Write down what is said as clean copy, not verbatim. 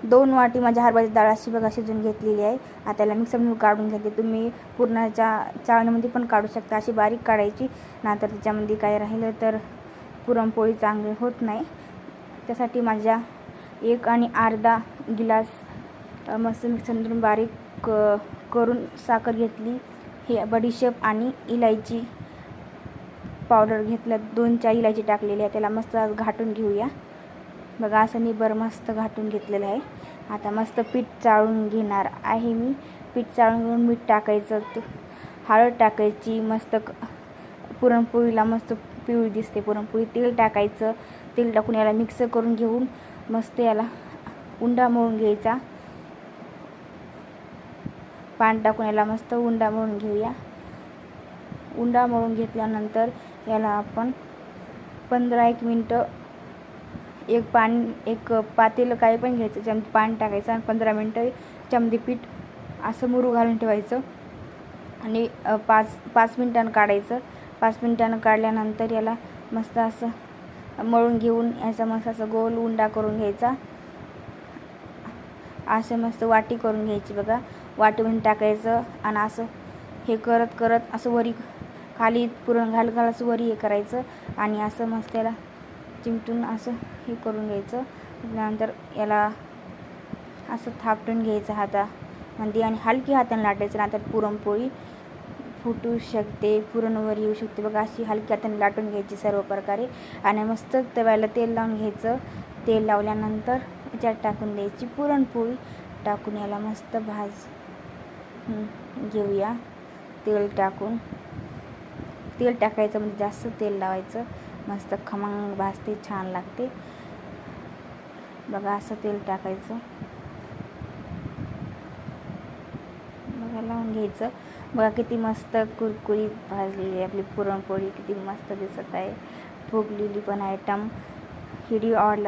2 वाटी माझ्या हरभऱ्याची डाळ अशी बघा शिजून घेतलेली आहे. आता त्याला मिक्सरमधून काढून घेते. तुम्ही पुरणाच्या चाळणीमध्ये पण काढू शकता, अशी बारीक काढायची, नंतर त्याच्यामध्ये काय राहिलं तर पुरणपोळी चांगली होत नाही. त्यासाठी माझ्या 1 आणि अर्धा गिलास मस्त मिक्सरमधून बारीक करून साखर घेतली. हे बडीशेप आणि इलायची पावडर घेतलं, 2-4 इलायची टाकलेली आहे. त्याला मस्त घाटून घेऊया. बघा असं निबर मस्त घाटून घेतलेलं आहे. आता मस्त पीठ चाळून घेणार आहे मी. पीठ चाळून घेऊन मीठ टाकायचं, हळद टाकायची. मस्त पुरणपोळीला मस्त पिवळी दिसते पुरणपोळी. तेल टाकायचं. तेल टाकून याला मिक्स करून घेऊन मस्त याला उंडा मळून घ्यायचा. पाणी टाकून याला मस्त उंडा मळून घेऊया. उंडा मळून घेतल्यानंतर याला आपण 15-1 मिनटं एक पातेलं काही पण घ्यायचं, त्याच्यामध्ये पाणी टाकायचं आणि 15 मिनटं त्याच्यामध्ये पीठ असं मुरू घालून ठेवायचं आणि 5 मिनिटांनी काढायचं. 5 मिनिटांनी काढल्यानंतर याला मस्त असं मळून घेऊन याचा मस्त असं गोल उंडा करून घ्यायचा. असं मस्त वाटी करून घ्यायची बघा. वाटीमध्ये टाकायचं आणि असं हे करत करत असं वरी खाली पुरण घाल असं वरी हे करायचं आणि असं मस्त याला चिमटून असं हे करून घ्यायचं. नंतर याला असं थापटून घ्यायचं हातामध्ये आणि हलकी हाताने लाटायचं. नंतर पुरणपोळी फुटू शकते, पुरणवर येऊ शकते बघा. अशी हलकी हाताने लाटून घ्यायची सर्व प्रकारे आणि मस्त तव्याला तेल लावून घ्यायचं. तेल लावल्यानंतर त्याच्यात टाकून द्यायची पुरणपोळी. टाकून याला मस्त घेऊया. तेल टाकायचं, म्हणजे जास्त तेल लावायचं. मस्त खमंग भाजते, छान लागते बघा. असं तेल टाकायचं बघा, लावून घ्यायचं बघा. किती मस्त कुरकुरीत भाजलेली आहे आपली पुरणपोळी. किती मस्त दिसत आहे, फुगलेली पण आयटम. व्हिडिओ आवडला